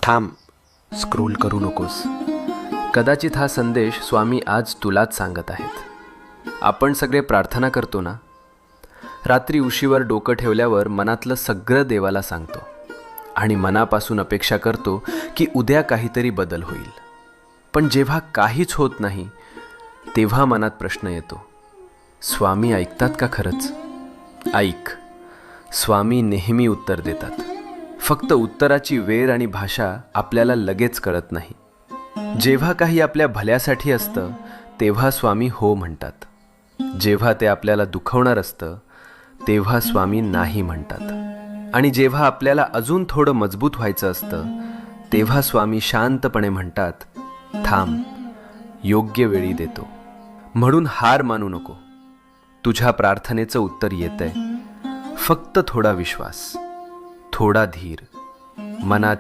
थांब, स्क्रोल करू नकोस. कदाचित हा संदेश स्वामी आज तुलाच सांगत आहेत. आपण सगळे प्रार्थना करतो ना, रात्री उशीवर डोकं ठेवल्यावर मनातलं सगळं देवाला सांगतो आणि मनापासून अपेक्षा करतो की उद्या काहीतरी बदल होईल. पण जेव्हा काहीच होत नाही तेव्हा मनात प्रश्न येतो, स्वामी ऐकतात का खरंच? ऐक, स्वामी नेहमी उत्तर देतात. फक्त उत्तराची वेळ आणि भाषा आपल्याला लगेच कळत नाही. जेव्हा काही आपल्या भल्यासाठी असतं तेव्हा स्वामी हो म्हणतात. जेव्हा ते आपल्याला दुखवणार असतं तेव्हा स्वामी नाही म्हणतात. आणि जेव्हा आपल्याला अजून थोडं मजबूत व्हायचं असतं तेव्हा स्वामी शांतपणे म्हणतात, थांब, योग्य वेळी देतो. म्हणून हार मानू नको. तुझ्या प्रार्थनेचं उत्तर येतंय. फक्त थोडा विश्वास, थोडा धीर, मनात